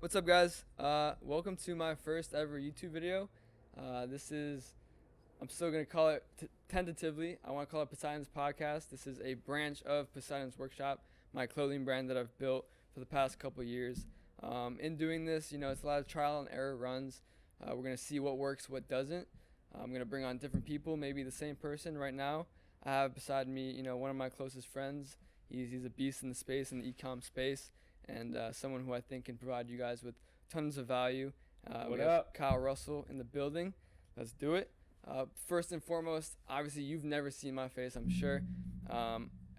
What's up, guys? Welcome to my first ever YouTube video. I'm still going to call it tentatively. I want to call it Poseidon's Podcast. This is a branch of Poseidon's Workshop, my clothing brand that I've built for the past couple years. In doing this, it's a lot of trial and error runs. We're going to see what works, what doesn't. I'm going to bring on different people, maybe the same person right now. I have beside me, one of my closest friends. He's a beast in the space, in the e-com space, and someone who I think can provide you guys with tons of value. What we have up? Kyle Russell in the building. Let's do it. First and foremost, obviously you've never seen my face, I'm sure.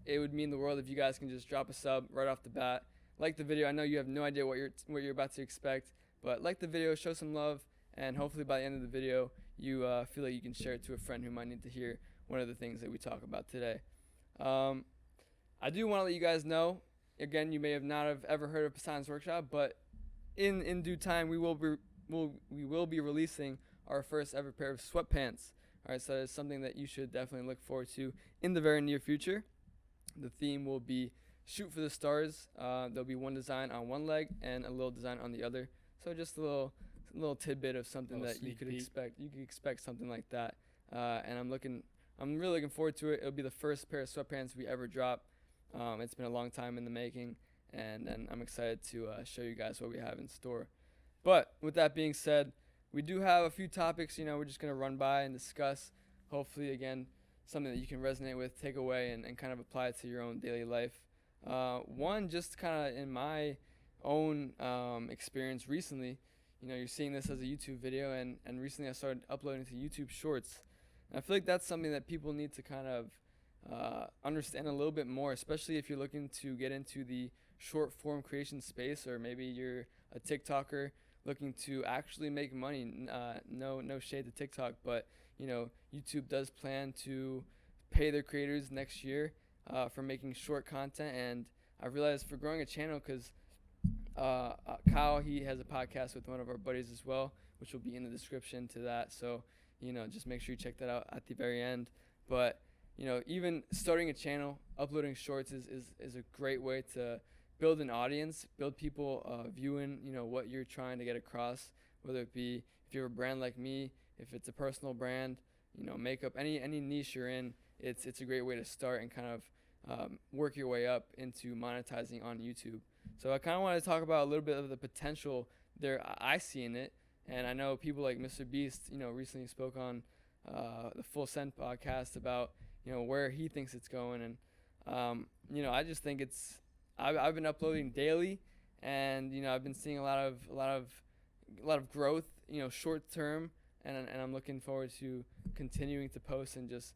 It would mean the world if you guys can just drop a sub right off the bat. Like the video. I know you have no idea what you're about to expect, but like the video, show some love, and hopefully by the end of the video, you feel like you can share it to a friend who might need to hear one of the things that we talk about today. I do want to let you guys know. Again, you may have not have ever heard of Poseidon's Workshop, but in due time, we will be releasing our first ever pair of sweatpants. All right, so it's something that you should definitely look forward to in the very near future. The theme will be shoot for the stars. There'll be one design on one leg and a little design on the other. So just a little tidbit of something that you could expect. You could expect something like that. And I'm really looking forward to it. It'll be the first pair of sweatpants we ever drop. It's been a long time in the making, and I'm excited to show you guys what we have in store. But with that being said, we do have a few topics, we're just going to run by and discuss. Hopefully, again, something that you can resonate with, take away, and kind of apply it to your own daily life. One, just kind of in my own experience recently, you're seeing this as a YouTube video, and recently I started uploading to YouTube Shorts. And I feel like that's something that people need to kind of understand a little bit more, especially if you're looking to get into the short form creation space, or maybe you're a TikToker looking to actually make money. No shade to TikTok, but YouTube does plan to pay their creators next year for making short content. And I realized for growing a channel, because Kyle, he has a podcast with one of our buddies as well, which will be in the description to that. So just make sure you check that out at the very end. But even starting a channel, uploading shorts is a great way to build an audience, build people viewing, what you're trying to get across, whether it be if you're a brand like me, if it's a personal brand, makeup, any niche you're in, it's a great way to start and kind of work your way up into monetizing on YouTube. So I kind of want to talk about a little bit of the potential there I see in it. And I know people like Mr. Beast, recently spoke on the Full Send podcast about where he thinks it's going. And I just think I've been uploading daily, and I've been seeing a lot of growth, short term, and I'm looking forward to continuing to post and just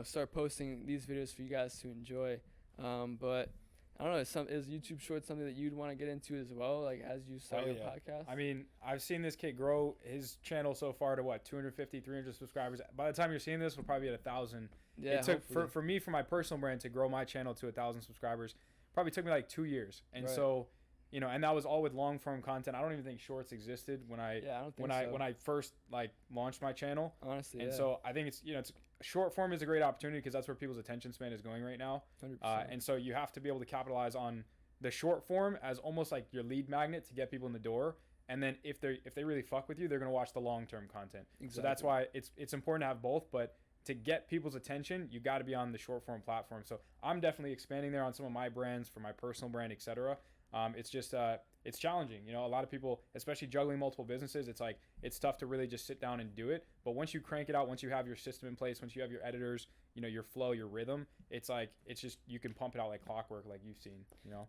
start posting these videos for you guys to enjoy. But I don't know, is YouTube Shorts something that you'd want to get into as well, like as you start your podcast? I mean, I've seen this kid grow his channel so far to 250, 300 subscribers. By the time you're seeing this, we'll probably be at 1,000. Yeah, it took for me, for my personal brand, to grow my channel to 1,000 subscribers. Probably took me like 2 years. And right. So, and that was all with long form content. I don't even think shorts existed when I first launched my channel. Honestly, and so I think it's short form is a great opportunity because that's where people's attention span is going right now. 100%. And so you have to be able to capitalize on the short form as almost like your lead magnet to get people in the door. And then if they really fuck with you, they're going to watch the long-term content. Exactly. So that's why it's important to have both, but to get people's attention, you got to be on the short form platform. So I'm definitely expanding there on some of my brands for my personal brand, etc. It's just it's challenging. A lot of people, especially juggling multiple businesses, it's tough to really just sit down and do it. But once you crank it out, once you have your system in place, once you have your editors, your flow, your rhythm, it's just you can pump it out like clockwork, like you've seen.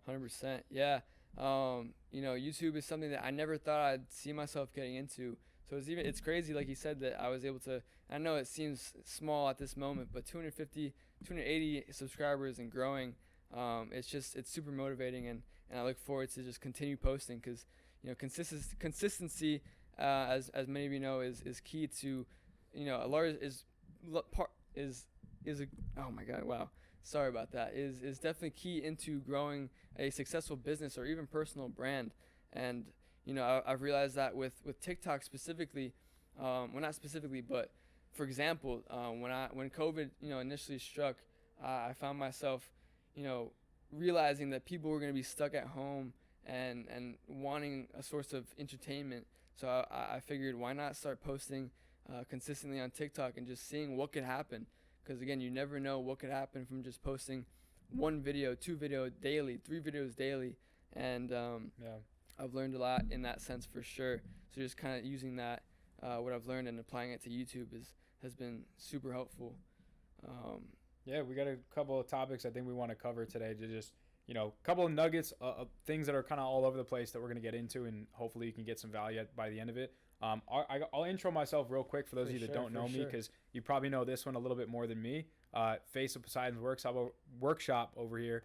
100%. Yeah. YouTube is something that I never thought I'd see myself getting into. So it's crazy, like you said, that I was able to. I know it seems small at this moment, but 250, 280 subscribers and growing. It's super motivating, and I look forward to just continue posting, because consistency, as many of you know, is key to a large is a oh my god, wow, sorry about that, is definitely key into growing a successful business or even personal brand. And I've realized that with TikTok specifically, well, not specifically, but for example, when COVID initially struck, I found myself realizing that people were going to be stuck at home, and wanting a source of entertainment. So I figured, why not start posting consistently on TikTok and just seeing what could happen. Because again, you never know what could happen from just posting one video, two videos daily, three videos daily. And I've learned a lot in that sense for sure. So just kind of using that, what I've learned, and applying it to YouTube has been super helpful. Yeah, we got a couple of topics I think we want to cover today, to just, a couple of nuggets of things that are kind of all over the place that we're going to get into, and hopefully you can get some value by the end of it. I'll intro myself real quick for those of you that don't know me, because you probably know this one a little bit more than me. Face of Poseidon's workshop over here.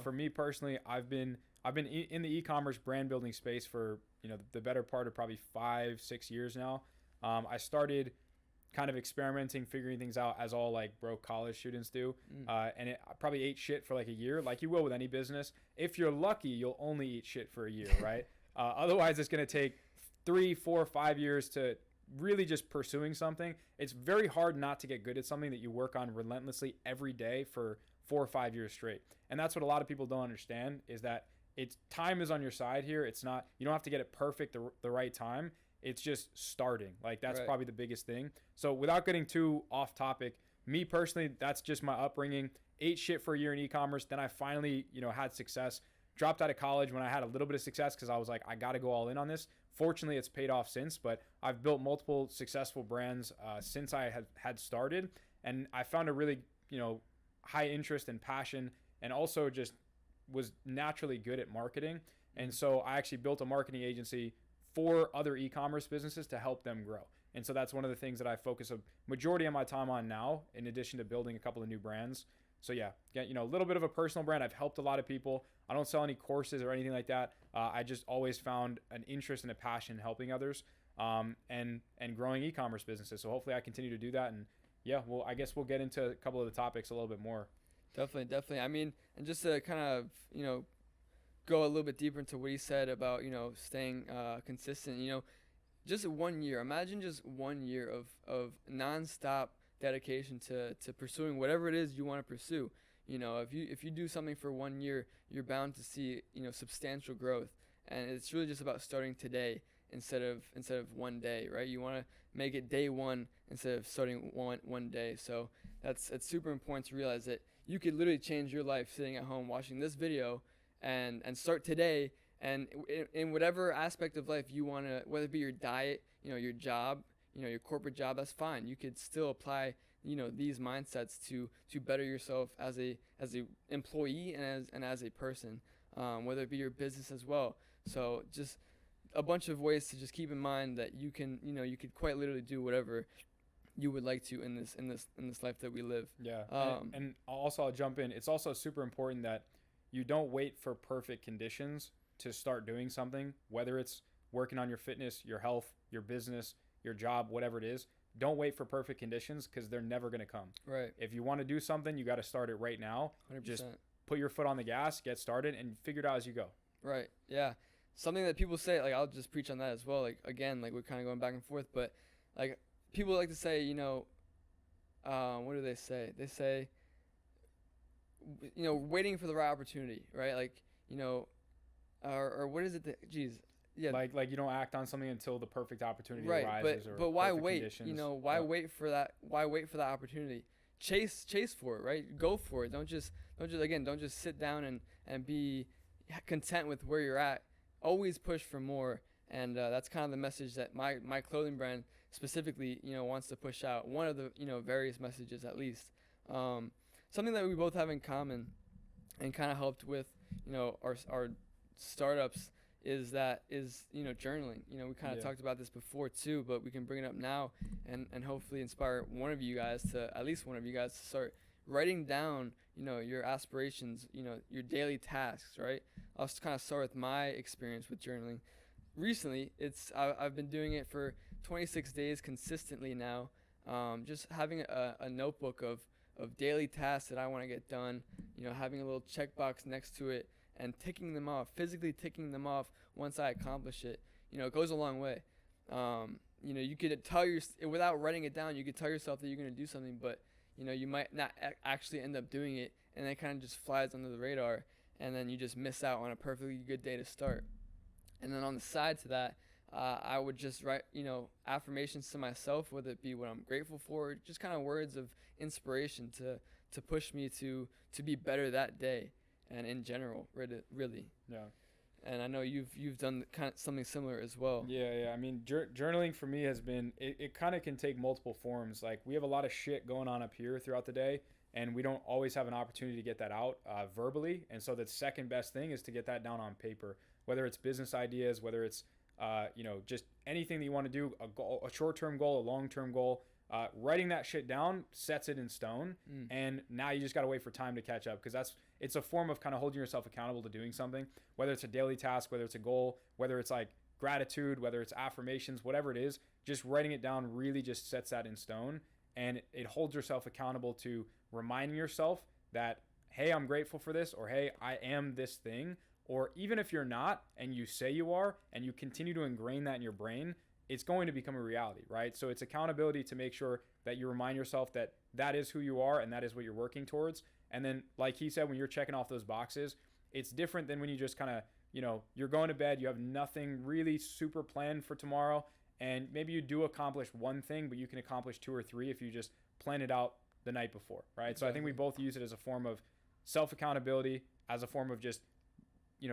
For me personally, I've been in the e-commerce brand building space for the better part of probably 5-6 years now. I started kind of experimenting, figuring things out, as all like broke college students do. And I probably ate shit for like a year, like you will with any business. If you're lucky, you'll only eat shit for a year, right? Otherwise, it's going to take 3, 4, 5 years to really just pursuing something. It's very hard not to get good at something that you work on relentlessly every day for 4 or 5 years straight. And that's what a lot of people don't understand, is that time is on your side here. It's not, you don't have to get it perfect the right time. It's just starting. Like, that's Right. probably the biggest thing. So without getting too off topic, me personally, that's just my upbringing. Ate shit for a year in e-commerce. Then I finally, had success. Dropped out of college when I had a little bit of success, because I was like, I got to go all in on this. Fortunately, it's paid off since, but I've built multiple successful brands since I had started. And I found a really, high interest and passion, and also just was naturally good at marketing. And so I actually built a marketing agency for other e-commerce businesses to help them grow. And so that's one of the things that I focus a majority of my time on now, in addition to building a couple of new brands. So yeah, a little bit of a personal brand. I've helped a lot of people. I don't sell any courses or anything like that. I just always found an interest and a passion in helping others, and growing e-commerce businesses. So hopefully I continue to do that. And yeah, well, I guess we'll get into a couple of the topics a little bit more. Definitely. I mean, and just to kind of, go a little bit deeper into what he said about, staying consistent, just 1 year. Imagine just 1 year of nonstop dedication to pursuing whatever it is you want to pursue. If you do something for 1 year, you're bound to see, substantial growth. And it's really just about starting today instead of one day, right? You want to make it day one instead of starting one day. So it's super important to realize that you could literally change your life sitting at home watching this video, and start today. And in whatever aspect of life you want to, whether it be your diet, your job, your corporate job, that's fine. You could still apply, these mindsets to better yourself as a employee and as a person, whether it be your business as well. So just a bunch of ways to just keep in mind that you can, you could quite literally do whatever you would like to in this life that we live. Yeah. And also, I'll jump in. It's also super important that you don't wait for perfect conditions to start doing something, whether it's working on your fitness, your health, your business, your job, whatever it is. Don't wait for perfect conditions, because they're never going to come. Right. If you want to do something, you got to start it right now. 100%. Just put your foot on the gas, get started, and figure it out as you go. Right. Yeah. Something that people say, like, I'll just preach on that as well. Like, again, like, we're kind of going back and forth, but like, people like to say, what do they say? They say, waiting for the right opportunity, right? Like, or what is it that, yeah. Like you don't act on something until the perfect opportunity right, arises. But why wait? Conditions. Why wait for that? Why wait for that opportunity? Chase for it, right? Go for it. Don't just sit down and be content with where you're at. Always push for more. And that's kind of the message that my clothing brand specifically, wants to push out. One of the, various messages, at least. Something that we both have in common and kind of helped with, our startups is journaling. We kind of talked about this before too, but we can bring it up now and hopefully inspire at least one of you guys to start writing down, your aspirations, your daily tasks, right? I'll just kind of start with my experience with journaling. Recently, I've been doing it for 26 days consistently now. Just having a notebook of daily tasks that I want to get done, having a little checkbox next to it and physically ticking them off once I accomplish it, it goes a long way. You could tell without writing it down, you could tell yourself that you're going to do something, but, you might not actually end up doing it, and it kind of just flies under the radar. and then you just miss out on a perfectly good day to start. And then on the side to that, I would just write, affirmations to myself, whether it be what I'm grateful for, just kind of words of inspiration to push me to be better that day, and in general, really. Yeah. And I know you've done kind of something similar as well. Yeah. I mean, journaling for me has been, it kind of can take multiple forms. Like, we have a lot of shit going on up here throughout the day, and we don't always have an opportunity to get that out verbally. And so the second best thing is to get that down on paper, whether it's business ideas, whether it's, just anything that you want to do, a short-term goal, a long-term goal. Writing that shit down sets it in stone, and now you just got to wait for time to catch up, because it's a form of kind of holding yourself accountable to doing something, whether it's a daily task, whether it's a goal, whether it's like gratitude, whether it's affirmations, whatever it is. Just writing it down really just sets that in stone, and it holds yourself accountable to reminding yourself that, hey, I'm grateful for this, or hey, I am this thing. Or even if you're not, and you say you are, and you continue to ingrain that in your brain, it's going to become a reality, right? So it's accountability to make sure that you remind yourself that that is who you are and that is what you're working towards. And then, like he said, when you're checking off those boxes, it's different than when you just kind of, you're going to bed, you have nothing really super planned for tomorrow, and maybe you do accomplish one thing, but you can accomplish 2 or 3 if you just plan it out the night before, right? Exactly. So I think we both use it as a form of self-accountability, as a form of just,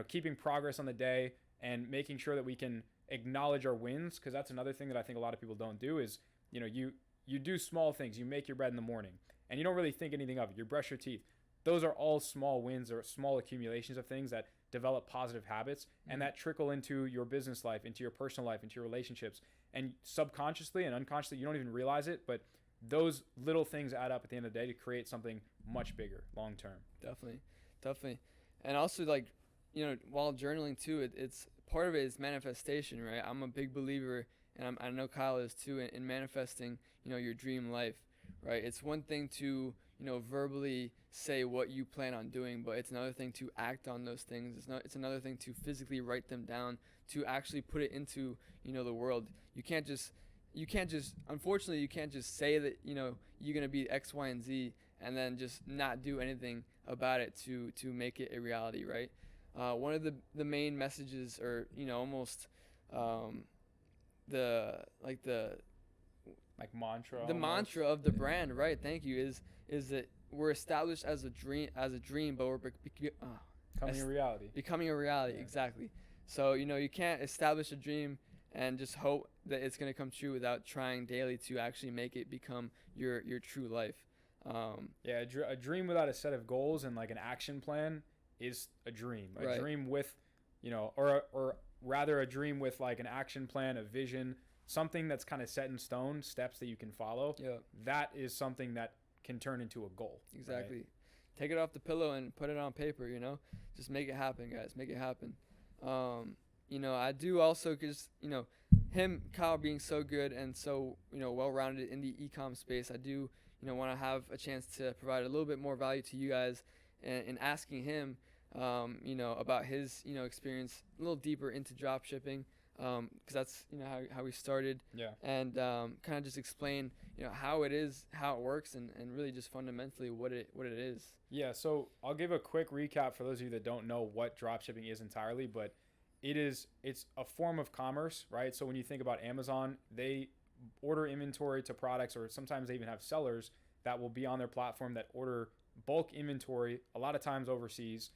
keeping progress on the day and making sure that we can acknowledge our wins, because that's another thing that I think a lot of people don't do is, you do small things. You make your bed in the morning and you don't really think anything of it. You brush your teeth. Those are all small wins or small accumulations of things that develop positive habits and that trickle into your business life, into your personal life, into your relationships. And subconsciously and unconsciously, you don't even realize it, but those little things add up at the end of the day to create something much bigger long term. Definitely. And also, like, while journaling too, it's part of it is manifestation, right? I'm a big believer, and I know Kyle is too, in manifesting, your dream life, right? It's one thing to, verbally say what you plan on doing, but it's another thing to act on those things. It's another thing to physically write them down, to actually put it into, the world. Unfortunately, you can't just say that, you're going to be X, Y, and Z, and then just not do anything about it to make it a reality, right? One of the main messages, or almost the mantra of the brand, right? Thank you. Is that we're established as a dream, but we're becoming a reality. Yeah. Exactly. So you can't establish a dream and just hope that it's going to come true without trying daily to actually make it become your true life. A dream without a set of goals and like an action plan is a dream. A dream with, or rather a dream with like an action plan, a vision, something that's kind of set in stone, steps that you can follow. Yeah. That is something that can turn into a goal. Exactly. Right? Take it off the pillow and put it on paper, just make it happen, guys. Make it happen. I do also, because, Kyle being so good and so, well-rounded in the e-com space, I do, want to have a chance to provide a little bit more value to you guys and asking him, about his, experience a little deeper into drop shipping, because that's, how we started. Yeah. And kind of just explain, how it is, how it works, and really just fundamentally what it is. Yeah. So I'll give a quick recap for those of you that don't know what drop shipping is entirely, but it's a form of commerce, right? So when you think about Amazon, they order inventory to products, or sometimes they even have sellers that will be on their platform that order bulk inventory, a lot of times overseas,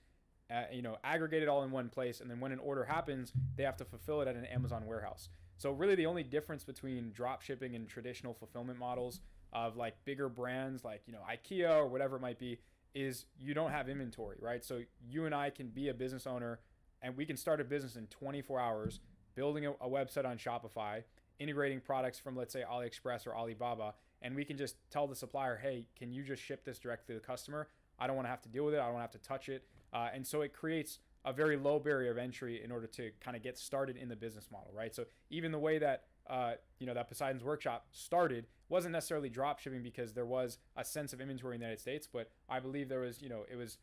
aggregate it all in one place. And then when an order happens, they have to fulfill it at an Amazon warehouse. So really the only difference between drop shipping and traditional fulfillment models of like bigger brands like, IKEA or whatever it might be, is you don't have inventory, right? So you and I can be a business owner and we can start a business in 24 hours, building a website on Shopify, integrating products from, let's say, AliExpress or Alibaba, and we can just tell the supplier, hey, can you just ship this directly to the customer? I don't want to have to deal with it. I don't want to have to touch it. And so it creates a very low barrier of entry in order to kind of get started in the business model, right? So even the way that, that Poseidon's workshop started wasn't necessarily drop shipping because there was a sense of inventory in the United States, but I believe there was, it was,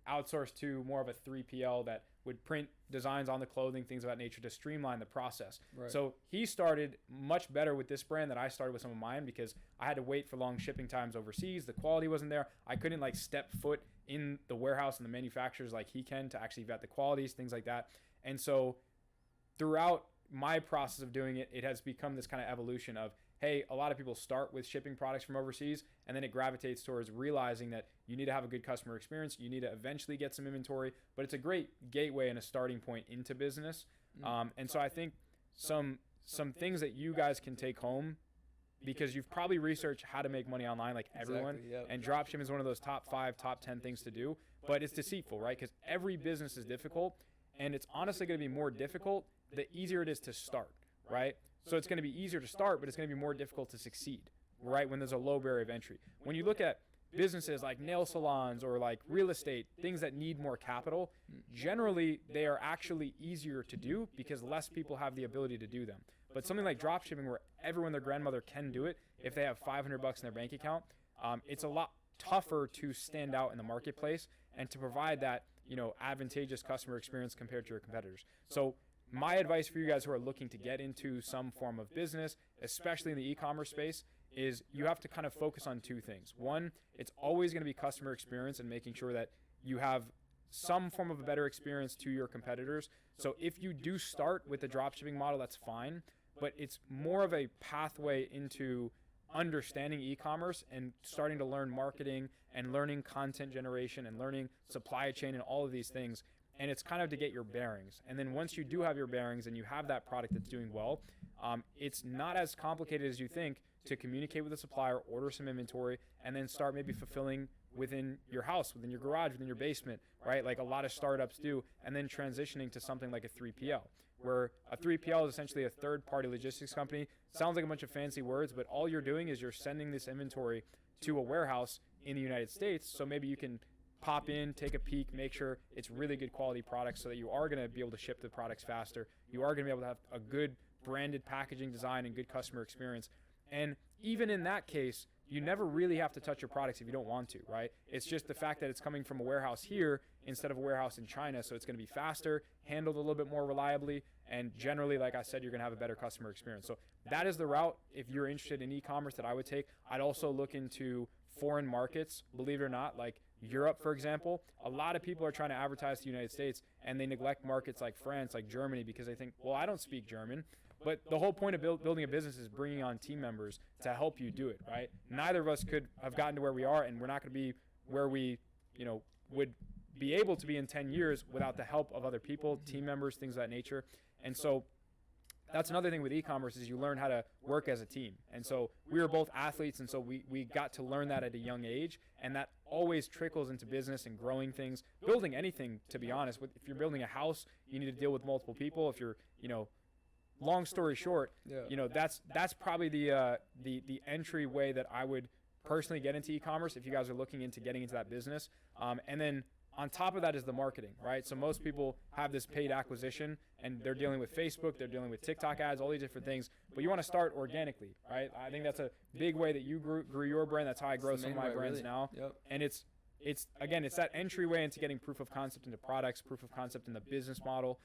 outsourced to more of a 3PL that would print designs on the clothing, things of that nature, to streamline the process. Right. So he started much better with this brand than I started with some of mine, because I had to wait for long shipping times overseas. The quality wasn't there. I couldn't step foot in the warehouse and the manufacturers like he can to actually vet the qualities, things like that. And so throughout my process of doing it, it has become this kind of evolution of, hey, a lot of people start with shipping products from overseas, and then it gravitates towards realizing that you need to have a good customer experience. You need to eventually get some inventory, but it's a great gateway and a starting point into business. And so I think some things that you guys can take home, because you've probably researched how to make money online like everyone. Exactly, yep. And dropshipping is one of those top 5, top 10 things to do, but it's deceitful, right? Because every business is difficult, and it's honestly going to be more difficult the easier it is to start, right? So it's going to be easier to start, but it's going to be more difficult to succeed, right? When there's a low barrier of entry. When you look at businesses like nail salons or like real estate, things that need more capital, generally they are actually easier to do because less people have the ability to do them. But something like dropshipping, where everyone, their grandmother, can do it if they have $500 in their bank account, it's a lot tougher to stand out in the marketplace and to provide that, advantageous customer experience compared to your competitors. So my advice for you guys who are looking to get into some form of business, especially in the e-commerce space, is you have to kind of focus on 2 things. One, it's always going to be customer experience and making sure that you have some form of a better experience to your competitors. So if you do start with the dropshipping model, that's fine, but it's more of a pathway into understanding e-commerce and starting to learn marketing and learning content generation and learning supply chain and all of these things. And it's kind of to get your bearings. And then once you do have your bearings and you have that product that's doing well, it's not as complicated as you think to communicate with the supplier, order some inventory, and then start maybe fulfilling within your house, within your garage, within your basement, right? Like a lot of startups do, and then transitioning to something like a 3PL, where a 3PL is essentially a third-party logistics company. Sounds like a bunch of fancy words, but all you're doing is you're sending this inventory to a warehouse in the United States, so maybe you can pop in, take a peek, make sure it's really good quality products so that you are going to be able to ship the products faster. You are going to be able to have a good branded packaging design and good customer experience. And even in that case, you never really have to touch your products if you don't want to, right? It's just the fact that it's coming from a warehouse here instead of a warehouse in China, so it's going to be faster, handled a little bit more reliably, and generally, like I said, you're going to have a better customer experience. So that is the route, if you're interested in e-commerce, that I would take. I'd also look into foreign markets, believe it or not, like Europe, for example. A lot of people are trying to advertise to the United States, and they neglect markets like France, like Germany, because they think, well, I don't speak German. But the whole point of building a business is bringing on team members to help you do it, right? Neither of us could have gotten to where we are, and we're not going to be where we, would be able to be in 10 years without the help of other people, team members, things of that nature. And so that's another thing with e-commerce is you learn how to work as a team. And so we were both athletes, and so we got to learn that at a young age, and that always trickles into business and growing things, building anything, to be honest. If you're building a house, you need to deal with multiple people. If you're, long story short, that's probably the entry way that I would personally get into e-commerce if you guys are looking into getting into that business. And then on top of that is the marketing, right? So most people have this paid acquisition, and they're dealing with Facebook, they're dealing with TikTok ads, all these different things, but you want to start organically, right? I think that's a big way that you grew your brand. That's how I grow some of my brands now. Yep. And it's that entryway into getting proof of concept into products, proof of concept in the business model,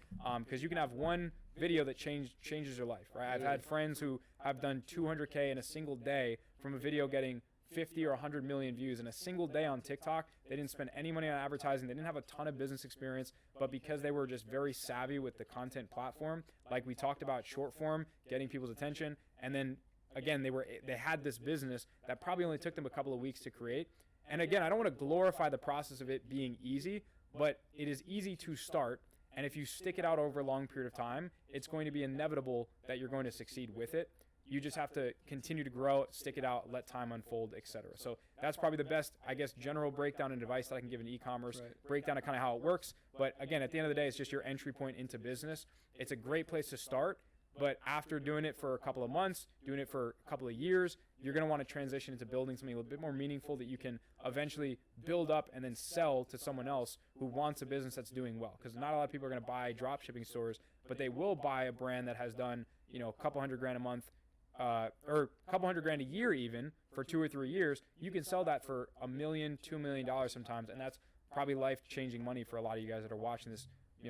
because you can have one video that changes your life, right? I've had friends who have done 200K in a single day from a video getting 50 or 100 million views in a single day on TikTok. They didn't spend any money on advertising. They didn't have a ton of business experience, but because they were just very savvy with the content platform, like we talked about, short form, getting people's attention, and then again, they had this business that probably only took them a couple of weeks to create. And again, I don't want to glorify the process of it being easy, but it is easy to start. And if you stick it out over a long period of time, it's going to be inevitable that you're going to succeed with it. You just have to continue to grow, stick it out, let time unfold, etc. So that's probably the best, I guess, general breakdown and advice that I can give in e-commerce, breakdown of kind of how it works. But again, at the end of the day, it's just your entry point into business. It's a great place to start. But after doing it for a couple of months, doing it for a couple of years, you're going to want to transition into building something a little bit more meaningful that you can eventually build up and then sell to someone else who wants a business that's doing well. Because not a lot of people are going to buy drop shipping stores, but they will buy a brand that has done, a couple $100,000 a month, or a couple $100,000 a year even for 2 or 3 years. You can sell that for $1 million, $2 million sometimes, and that's probably life-changing money for a lot of you guys that are watching this,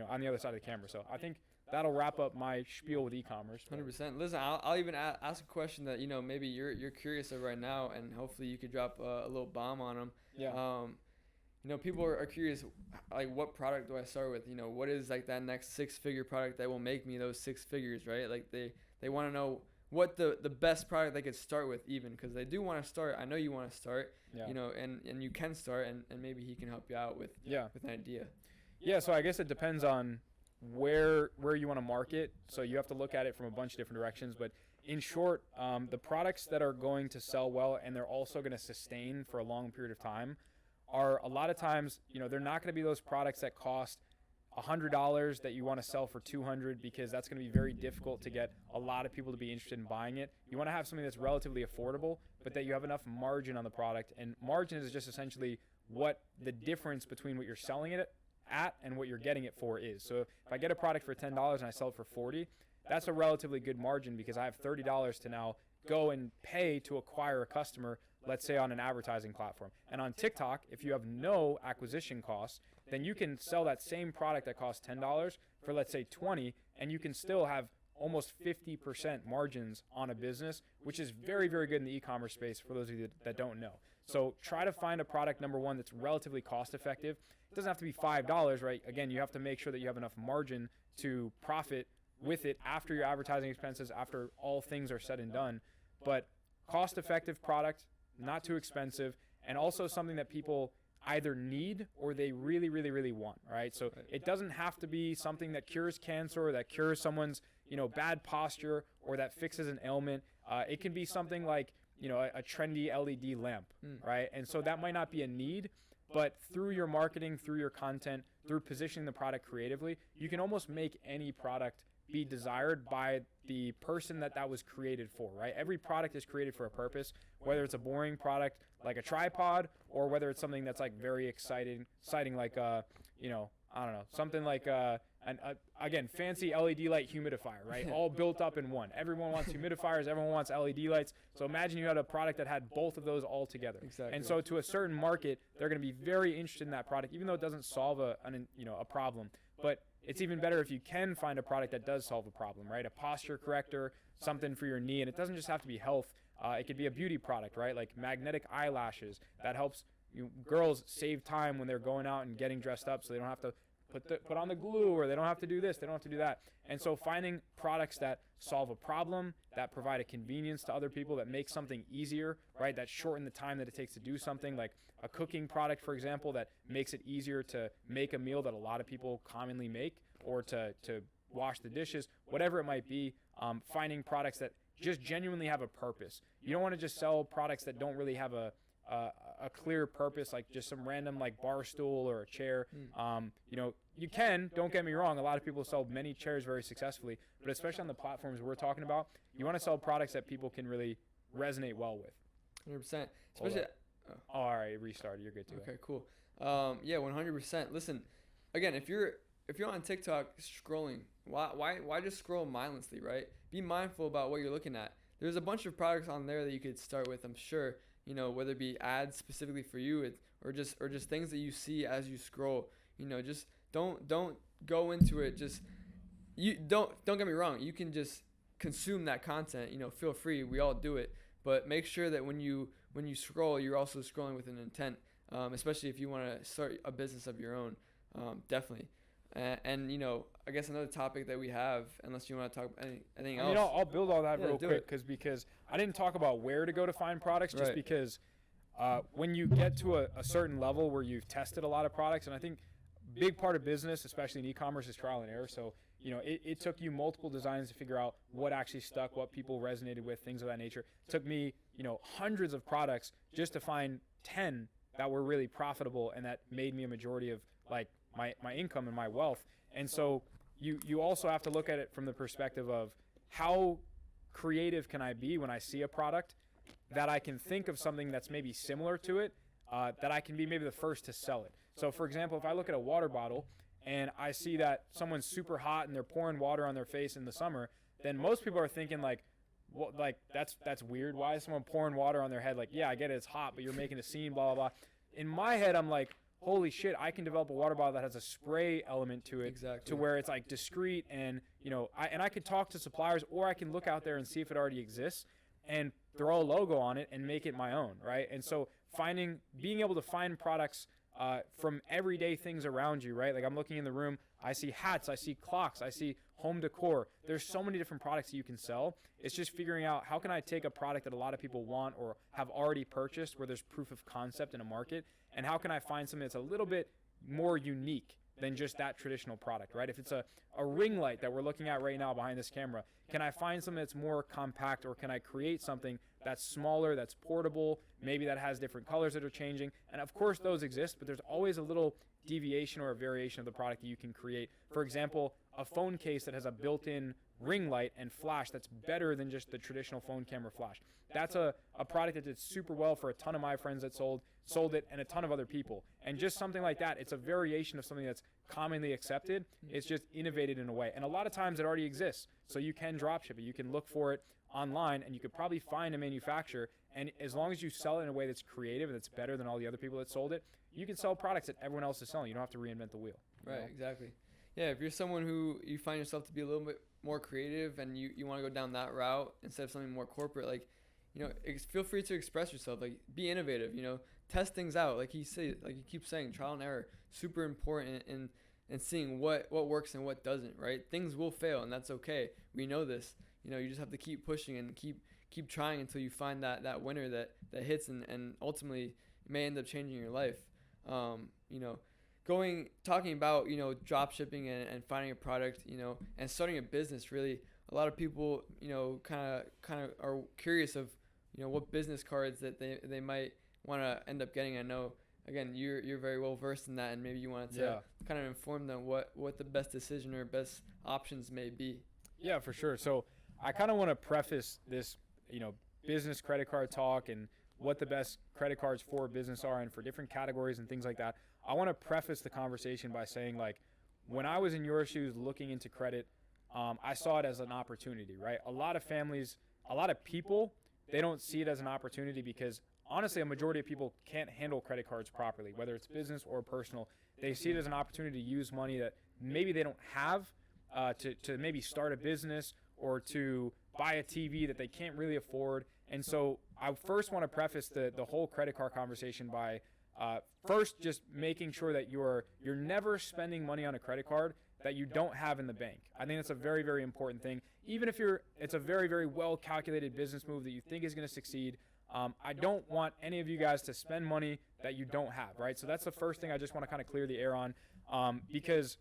on the other side of the camera. So I think that'll wrap up my spiel with e-commerce. 100%. Listen, I'll even ask a question that maybe you're curious of right now, and hopefully you could drop a little bomb on them. Yeah. people are curious, like, what product do I start with? What is like that next 6-figure product that will make me those 6 figures, right? Like they want to know what the best product they could start with, even because they do want to start. I know you want to start, Yeah. And you can start, and maybe he can help you out with an idea. Yeah, so I guess it depends on where you want to market. So you have to look at it from a bunch of different directions. But in short, the products that are going to sell well and they're also going to sustain for a long period of time are a lot of times, they're not going to be those products that cost $100 that you want to sell for $200, because that's going to be very difficult to get a lot of people to be interested in buying it. You want to have something that's relatively affordable, but that you have enough margin on the product. And margin is just essentially what the difference between what you're selling it at and what you're getting it for is. So if I get a product for $10 and I sell it for $40, that's a relatively good margin, because I have $30 to now go and pay to acquire a customer, let's say on an advertising platform. And on TikTok, if you have no acquisition costs, then you can sell that same product that costs $10 for, let's say, $20, and you can still have almost 50% margins on a business, which is very, very good in the e-commerce space for those of you that don't know. So try to find a product, number one, that's relatively cost effective. It doesn't have to be $5, right? Again, you have to make sure that you have enough margin to profit with it after your advertising expenses, after all things are said and done. But cost effective product, not too expensive, and also something that people either need or they really, really, really want, right? So it doesn't have to be something that cures cancer or that cures someone's, bad posture or that fixes an ailment. It can be something like, a trendy LED lamp, right? And so that might not be a need, but through your marketing, through your content, through positioning the product creatively, you can almost make any product be desired by the person that was created for, right? Every product is created for a purpose, whether it's a boring product like a tripod, or whether it's something that's like very exciting like I don't know, something like again, fancy LED light humidifier, right? All built up in one. Everyone wants humidifiers, everyone wants LED lights. So imagine you had a product that had both of those all together. Exactly. And so to a certain market, they're going to be very interested in that product, even though it doesn't solve a problem. But it's even better if you can find a product that does solve a problem, right? A posture corrector, something for your knee. And it doesn't just have to be health. It could be a beauty product, right? Like magnetic eyelashes that helps girls save time when they're going out and getting dressed up, so they don't have to put on the glue, or they don't have to do this, they don't have to do that. And so finding products that solve a problem, that provide a convenience to other people, that make something easier, right? That shorten the time that it takes to do something, like a cooking product, for example, that makes it easier to make a meal that a lot of people commonly make, or to wash the dishes, whatever it might be. Finding products that just genuinely have a purpose. You don't want to just sell products that don't really have a clear purpose, like just some random like bar stool or a chair. You can, don't get me wrong, a lot of people sell many chairs very successfully, but especially on the platforms we're talking about, you want to sell products that people can really resonate well with. 100%. Especially. All right, restarted. You're good to go. Okay, cool. Yeah, 100%. Listen, again, if you're on TikTok scrolling, why just scroll mindlessly, right? Be mindful about what you're looking at. There's a bunch of products on there that you could start with, I'm sure, whether it be ads specifically for you, or just things that you see as you scroll. Just don't go into it. Just don't get me wrong. You can just consume that content. Feel free. We all do it. But make sure that when you scroll, you're also scrolling with an intent, especially if you want to start a business of your own. Definitely. And I guess another topic that we have, unless you want to talk anything else. I'll build all that real quick, because I didn't talk about where to go to find products, just because when you get to a certain level where you've tested a lot of products, and I think a big part of business, especially in e-commerce, is trial and error. So it took you multiple designs to figure out what actually stuck, what people resonated with, things of that nature. It took me hundreds of products just to find 10 that were really profitable and that made me a majority of like my income and my wealth. And so you also have to look at it from the perspective of how creative can I be when I see a product that I can think of something that's maybe similar to it, that I can be maybe the first to sell it. So for example, if I look at a water bottle and I see that someone's super hot and they're pouring water on their face in the summer, then most people are thinking like, well, like that's weird. Why is someone pouring water on their head? Like, yeah, I get it, it's hot, but you're making a scene, blah, blah, blah. In my head, I'm like, holy shit, I can develop a water bottle that has a spray element to it, Exactly. to where it's like discreet, and I could talk to suppliers, or I can look out there and see if it already exists and throw a logo on it and make it my own, right? And so being able to find products from everyday things around you, right? Like I'm looking in the room, I see hats, I see clocks, I see home decor. There's so many different products that you can sell. It's just figuring out how can I take a product that a lot of people want or have already purchased where there's proof of concept in a market, and how can I find something that's a little bit more unique than just that traditional product, right? If it's a ring light that we're looking at right now behind this camera, can I find something that's more compact, or can I create something that's smaller, that's portable, maybe that has different colors that are changing? And of course those exist, but there's always a little deviation or a variation of the product that you can create. For example, a phone case that has a built-in ring light and flash that's better than just the traditional phone camera flash. That's a product that did super well for a ton of my friends that sold it, and a ton of other people. And just something like that, it's a variation of something that's commonly accepted. It's just innovated in a way. And a lot of times it already exists. So you can drop ship it. You can look for it online, and you could probably find a manufacturer. And as long as you sell it in a way that's creative and that's better than all the other people that sold it, you can sell products that everyone else is selling. You don't have to reinvent the wheel. Right, exactly. Yeah, if you're someone who you find yourself to be a little bit more creative and you want to go down that route instead of something more corporate, like, feel free to express yourself, like be innovative, test things out. Like you keep saying, trial and error, super important in seeing what works and what doesn't, right? Things will fail, and that's okay. We know this. You just have to keep pushing and keep trying until you find that winner that hits and ultimately may end up changing your life. Talking about drop shipping and finding a product, and starting a business. Really, a lot of people kind of are curious of what business cards that they might want to end up getting. I know, again, you're very well versed in that, and maybe you wanted to kind of inform them what the best decision or best options may be. Yeah, for sure. So I kind of want to preface this business credit card talk and what the best credit cards for business are and for different categories and things like that. I want to preface the conversation by saying, like, when I was in your shoes looking into credit, I saw it as an opportunity, right? A lot of families, a lot of people, they don't see it as an opportunity because honestly, a majority of people can't handle credit cards properly, whether it's business or personal. They see it as an opportunity to use money that maybe they don't have to maybe start a business or to buy a TV that they can't really afford. And so I first want to preface the whole credit card conversation by first just making sure that you're never spending money on a credit card that you don't have in the bank. I think that's a very, very important thing. Even if it's a very, very well calculated business move that you think is going to succeed, I don't want any of you guys to spend money that you don't have, right? So that's the first thing I just want to kind of clear the air on, because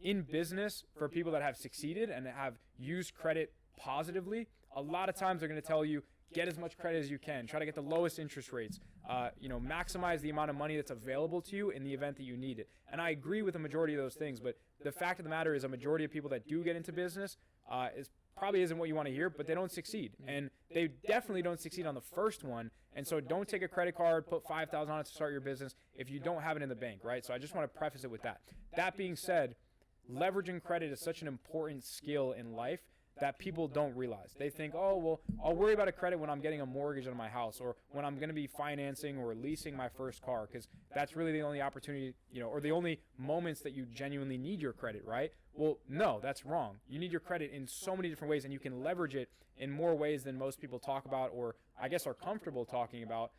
in business, for people that have succeeded and have used credit positively, a lot of times they're going to tell you, get as much credit as you can. Try to get the lowest interest rates. Maximize the amount of money that's available to you in the event that you need it. And I agree with the majority of those things, but the fact of the matter is a majority of people that do get into business probably isn't what you want to hear, but they don't succeed. And they definitely don't succeed on the first one. And so don't take a credit card, put $5,000 on it to start your business if you don't have it in the bank, right? So I just want to preface it with that. That being said, leveraging credit is such an important skill in life that people don't realize. They think, oh, well, I'll worry about a credit when I'm getting a mortgage on my house or when I'm going to be financing or leasing my first car, because that's really the only opportunity, or the only moments that you genuinely need your credit, right? Well, no, that's wrong. You need your credit in so many different ways, and you can leverage it in more ways than most people talk about, or I guess are comfortable talking about,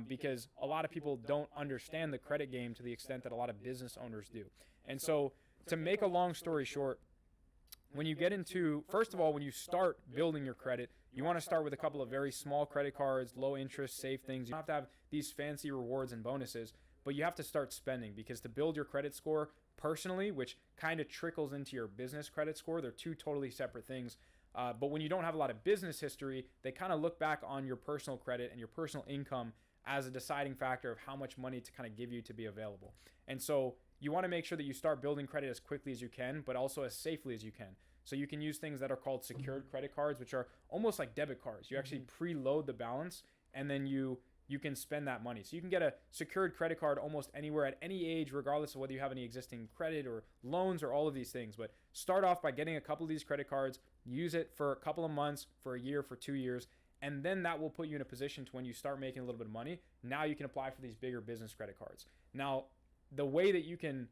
because a lot of people don't understand the credit game to the extent that a lot of business owners do. And so to make a long story short, when you get into, first of all, when you start building your credit, you want to start with a couple of very small credit cards, low interest, safe things. You don't have to have these fancy rewards and bonuses, but you have to start spending, because to build your credit score personally, which kind of trickles into your business credit score, they're two totally separate things. But when you don't have a lot of business history, they kind of look back on your personal credit and your personal income as a deciding factor of how much money to kind of give you to be available. And so you want to make sure that you start building credit as quickly as you can, but also as safely as you can. So you can use things that are called secured credit cards, which are almost like debit cards. You actually preload the balance, and then you can spend that money. So you can get a secured credit card almost anywhere at any age, regardless of whether you have any existing credit or loans or all of these things. But start off by getting a couple of these credit cards, use it for a couple of months, for a year, for 2 years, and then that will put you in a position to when you start making a little bit of money, now you can apply for these bigger business credit cards. Now, the way that you can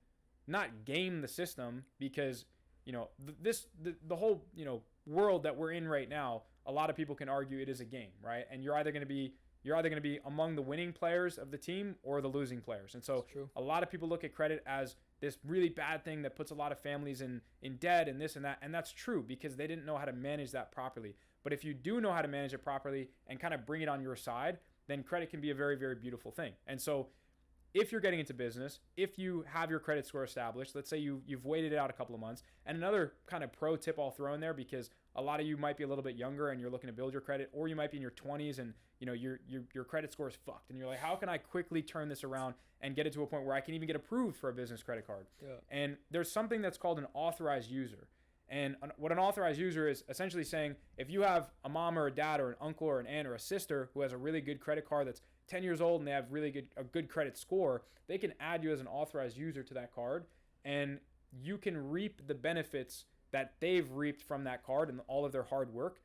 not game the system, because the whole world that we're in right now, a lot of people can argue it is a game, right? And you're either going to be you're either going to be among the winning players of the team or the losing players. And so a lot of people look at credit as this really bad thing that puts a lot of families in debt and this and that. And that's true because they didn't know how to manage that properly. But if you do know how to manage it properly and kind of bring it on your side, then credit can be a very, very beautiful thing. And so if you're getting into business, if you have your credit score established, let's say you've waited it out a couple of months, and another kind of pro tip I'll throw in there, because a lot of you might be a little bit younger and you're looking to build your credit, or you might be in your 20s and your credit score is fucked and you're like, how can I quickly turn this around and get it to a point where I can even get approved for a business credit card? Yeah. And there's something that's called an authorized user. And what an authorized user is essentially saying, if you have a mom or a dad or an uncle or an aunt or a sister who has a really good credit card that's 10 years old and they have a good credit score, they can add you as an authorized user to that card, and you can reap the benefits that they've reaped from that card and all of their hard work,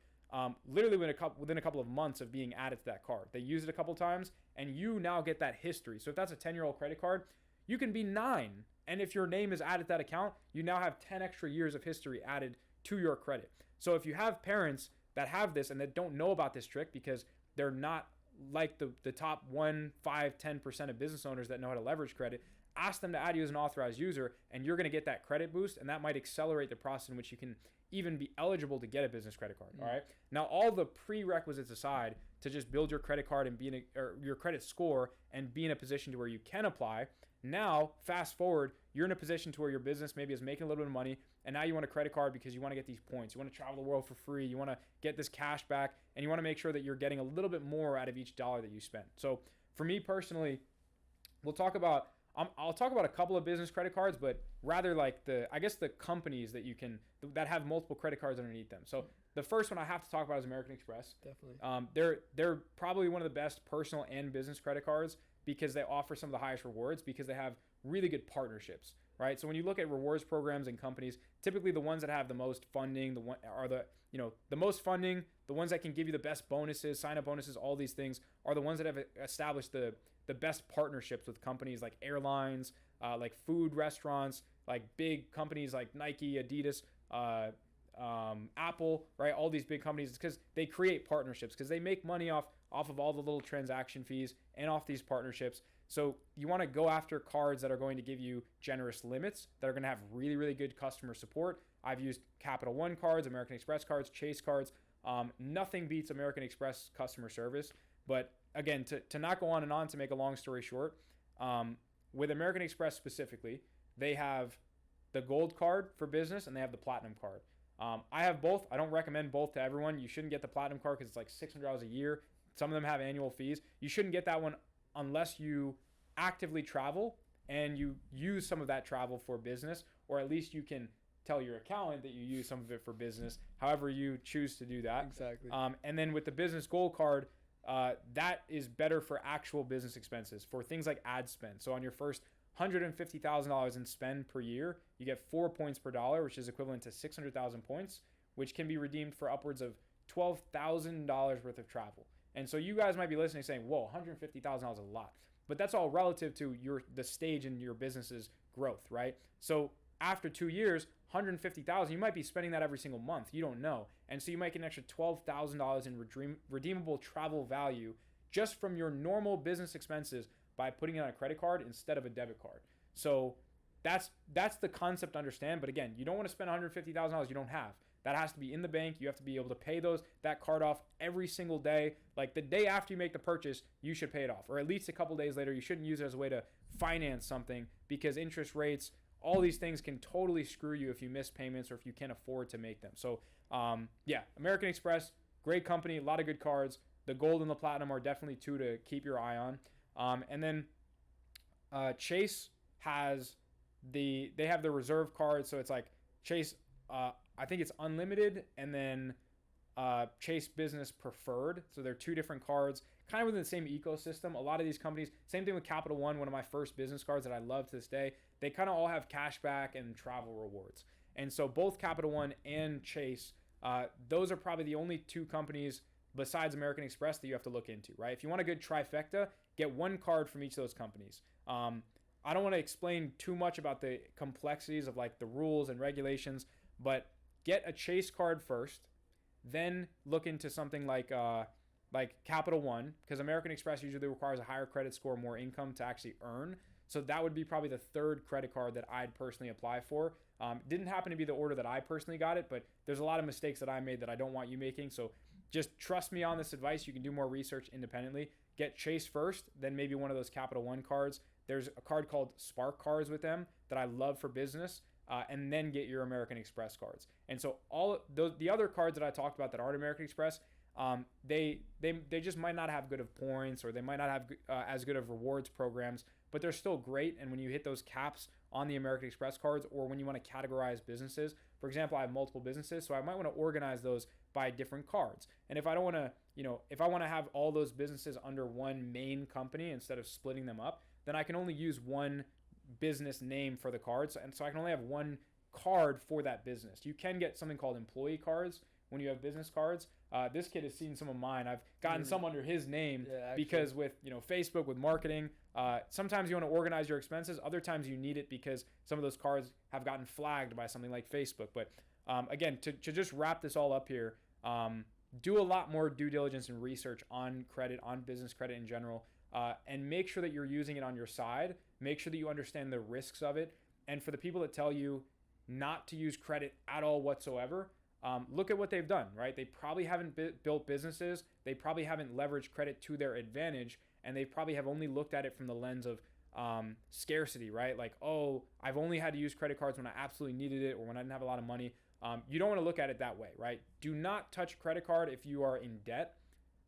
literally within a couple of months of being added to that card. They use it a couple times, and you now get that history. So if that's a 10-year-old credit card, you can be 9. And if your name is added to that account, you now have 10 extra years of history added to your credit. So if you have parents that have this and that don't know about this trick because they're not like the top 1, 5, 10% of business owners that know how to leverage credit, ask them to add you as an authorized user, and you're going to get that credit boost, and that might accelerate the process in which you can even be eligible to get a business credit card. All right. Now, all the prerequisites aside to just build your credit card and or your credit score and be in a position to where you can apply. Now, fast forward, you're in a position to where your business maybe is making a little bit of money, and now you want a credit card because you want to get these points. You want to travel the world for free. You want to get this cash back, and you want to make sure that you're getting a little bit more out of each dollar that you spend. So for me personally, I'll talk about a couple of business credit cards, but rather like the companies that have multiple credit cards underneath them. So the first one I have to talk about is American Express. Definitely. They're probably one of the best personal and business credit cards because they offer some of the highest rewards because they have really good partnerships, right? So when you look at rewards programs and companies, typically the ones that have the most funding, the most funding, the ones that can give you the best bonuses, sign-up bonuses, all these things are the ones that have established the best partnerships with companies like airlines, like food restaurants, like big companies like Nike, Adidas, Apple, right? All these big companies, it's because they create partnerships because they make money off of all the little transaction fees and off these partnerships. So you want to go after cards that are going to give you generous limits, that are going to have really, really good customer support. I've used Capital One cards, American Express cards, Chase cards. Nothing beats American Express customer service. But again, to not go on and on, to make a long story short, with American Express specifically, they have the gold card for business and they have the platinum card. I have both. I don't recommend both to everyone. You shouldn't get the platinum card because it's like $600 a year. Some of them have annual fees. You shouldn't get that one unless you actively travel and you use some of that travel for business, or at least you can tell your accountant that you use some of it for business, however you choose to do that. Exactly. And then with the business gold card, that is better for actual business expenses, for things like ad spend. So on your first $150,000 in spend per year, you get 4 points per dollar, which is equivalent to 600,000 points, which can be redeemed for upwards of $12,000 worth of travel. And so you guys might be listening saying, whoa, $150,000 is a lot. But that's all relative to the stage in your business's growth, right? So after 2 years, $150,000, you might be spending that every single month. You don't know. And so you might get an extra $12,000 in redeemable travel value just from your normal business expenses by putting it on a credit card instead of a debit card. So that's the concept to understand. But again, you don't want to spend $150,000 you don't have. That has to be in the bank. You have to be able to pay that card off every single day. Like the day after you make the purchase, you should pay it off. Or at least a couple days later. You shouldn't use it as a way to finance something, because interest rates, all these things can totally screw you if you miss payments or if you can't afford to make them. So American Express, great company, a lot of good cards. The gold and the platinum are definitely two to keep your eye on. And then Chase has they have the reserve card. So it's like Chase, I think it's unlimited, and then Chase Business Preferred. So they're two different cards, kind of within the same ecosystem. A lot of these companies, same thing with Capital One, one of my first business cards that I love to this day. They kind of all have cashback and travel rewards. And so both Capital One and Chase, those are probably the only two companies besides American Express that you have to look into, right? If you want a good trifecta, get one card from each of those companies. I don't want to explain too much about the complexities of like the rules and regulations, but get a Chase card first, then look into something like like Capital One, because American Express usually requires a higher credit score, more income to actually earn. So that would be probably the third credit card that I'd personally apply for. Didn't happen to be the order that I personally got it, but there's a lot of mistakes that I made that I don't want you making. So just trust me on this advice. You can do more research independently. Get Chase first, then maybe one of those Capital One cards. There's a card called Spark cards with them that I love for business, and then get your American Express cards. And so all the other cards that I talked about that aren't American Express, they just might not have good of points, or they might not have as good of rewards programs, but they're still great. And when you hit those caps on the American Express cards, or when you want to categorize businesses, for example, I have multiple businesses, so I might want to organize those by different cards. And if I don't want to, if I want to have all those businesses under one main company instead of splitting them up, then I can only use one business name for the cards. And so I can only have one card for that business. You can get something called employee cards when you have business cards. This kid has seen some of mine. I've gotten some under his name because with Facebook, with marketing, sometimes you want to organize your expenses. Other times you need it because some of those cards have gotten flagged by something like Facebook. But again, to just wrap this all up here, do a lot more due diligence and research on credit, on business credit in general, and make sure that you're using it on your side. Make sure that you understand the risks of it. And for the people that tell you not to use credit at all whatsoever, look at what they've done, right? They probably haven't built businesses. They probably haven't leveraged credit to their advantage. And they probably have only looked at it from the lens of scarcity, right? Like, oh, I've only had to use credit cards when I absolutely needed it, or when I didn't have a lot of money. You don't want to look at it that way, right? Do not touch a credit card if you are in debt.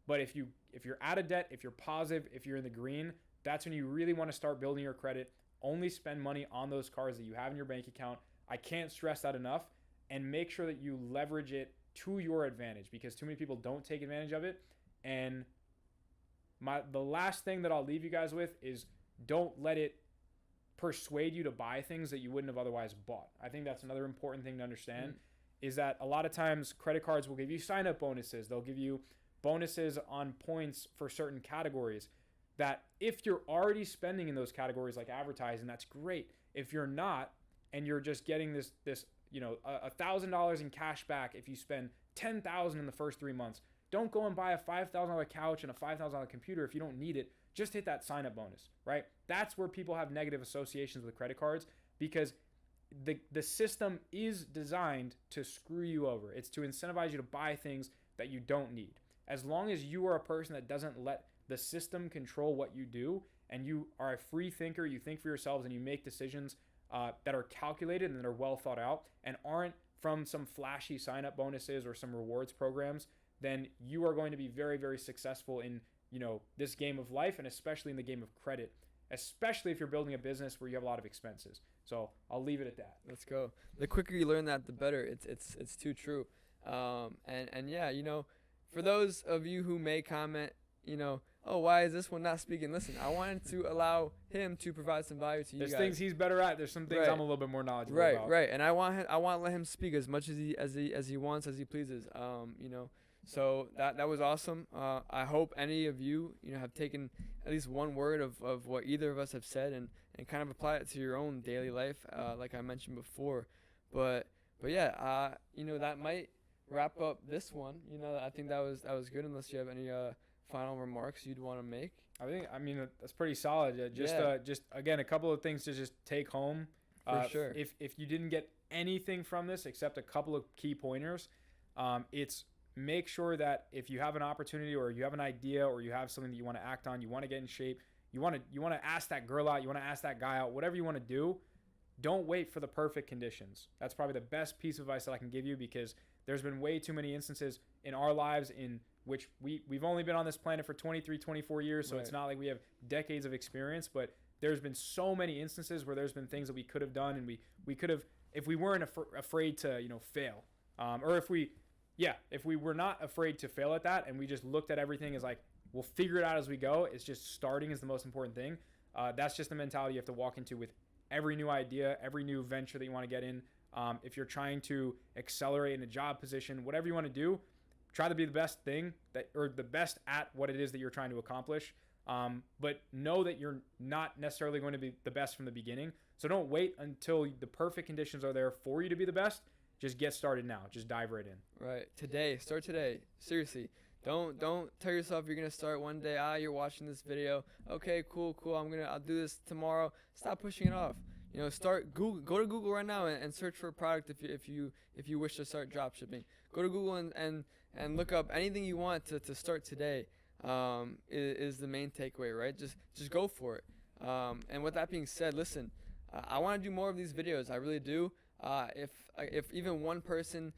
But if you're out of debt, if you're positive, if you're in the green, that's when you really want to start building your credit. Only spend money on those cards that you have in your bank account. I can't stress that enough. And make sure that you leverage it to your advantage, because too many people don't take advantage of it. And the last thing that I'll leave you guys with is, don't let it persuade you to buy things that you wouldn't have otherwise bought. I think that's another important thing to understand, is that a lot of times credit cards will give you sign-up bonuses. They'll give you bonuses on points for certain categories that if you're already spending in those categories like advertising, that's great. If you're not, and you're just getting this $1,000 in cash back if you spend $10,000 in the first 3 months, don't go and buy a $5,000 couch and a $5,000 computer if you don't need it. Just hit that sign-up bonus, right? That's where people have negative associations with credit cards, because the system is designed to screw you over. It's to incentivize you to buy things that you don't need. As long as you are a person that doesn't let the system control what you do, and you are a free thinker, you think for yourselves, and you make decisions that are calculated and that are well thought out and aren't from some flashy sign-up bonuses or some rewards programs, then you are going to be very, very successful in this game of life, and especially in the game of credit, especially if you're building a business where you have a lot of expenses. So I'll leave it at that. Let's go. The quicker you learn that, the better. It's too true. And yeah, for those of you who may comment, oh, why is this one not speaking? Listen, I wanted to allow him to provide some value to you guys. There's things he's better at. There's some things I'm a little bit more knowledgeable about. Right. And I want to let him speak as much as he wants, as he pleases. So that was awesome. I hope any of you, have taken at least one word of what either of us have said and kind of apply it to your own daily life, like I mentioned before. But yeah, that might wrap up this one. I think that was good, unless you have any final remarks you'd want to make. I mean that's pretty solid. Just again, a couple of things to just take home. For sure. If you didn't get anything from this except a couple of key pointers, it's make sure that if you have an opportunity, or you have an idea, or you have something that you want to act on, you want to get in shape, you want to ask that girl out, you want to ask that guy out, whatever you want to do, don't wait for the perfect conditions. That's probably the best piece of advice that I can give you, because there's been way too many instances in our lives in which we've only been on this planet for 23, 24 years, so It's not like we have decades of experience, but there's been so many instances where there's been things that we could have done, and we could have, if we weren't afraid to fail, or if we were not afraid to fail at that, and we just looked at everything as like, we'll figure it out as we go. It's just starting is the most important thing. That's just the mentality you have to walk into with every new idea, every new venture that you want to get in. If you're trying to accelerate in a job position, whatever you want to do, try to be the best thing or the best at what it is that you're trying to accomplish. But know that you're not necessarily going to be the best from the beginning. So don't wait until the perfect conditions are there for you to be the best. Just get started now. Just dive right in. Right. Start today. Seriously. Don't tell yourself you're gonna start one day. You're watching this video. Okay, cool. I'll do this tomorrow. Stop pushing it off. You know, go to Google right now and search for a product if you wish to start drop shipping. Go to Google and look up anything you want to start today. Is the main takeaway, right? Just go for it. And with that being said, listen, I want to do more of these videos. I really do. If even one person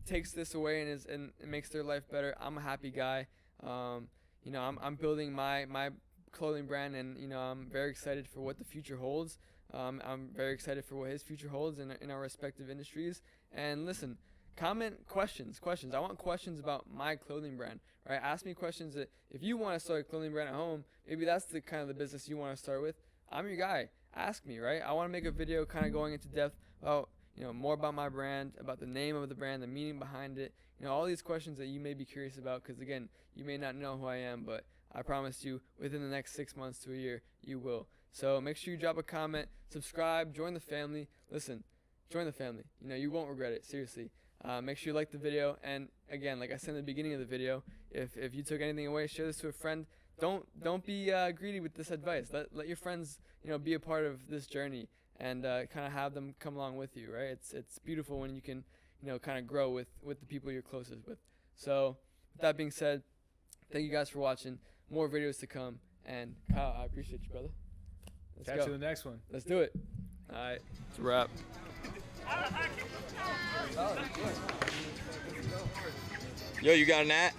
takes this away and it makes their life better, I'm a happy guy. You know, I'm building my clothing brand, and you know, I'm very excited for what the future holds. I'm very excited for what his future holds in our respective industries. And listen, comment questions. I want questions about my clothing brand, right? Ask me questions that if you want to start a clothing brand at home, maybe that's the kind of the business you want to start with. I'm your guy. Ask me, right? I want to make a video kind of going into depth about, you know, more about my brand, about the name of the brand, the meaning behind it, you know, all these questions that you may be curious about, because again, you may not know who I am, but I promise you within the next 6 months to a year, you will. So make sure you drop a comment, subscribe, join the family. Listen, join the family. You know, you won't regret it, seriously. Make sure you like the video, and again, like I said in the beginning of the video, if you took anything away, share this to a friend. Don't be greedy with this advice. Let your friends, you know, be a part of this journey, and kind of have them come along with you, right? It's beautiful when you can, you know, kind of grow with the people you're closest with. So with that being said, thank you guys for watching. More videos to come, and Kyle, I appreciate you, brother. Let's Catch go. you in the next one. Let's do it. All right, it's a wrap. Yo, you got an at?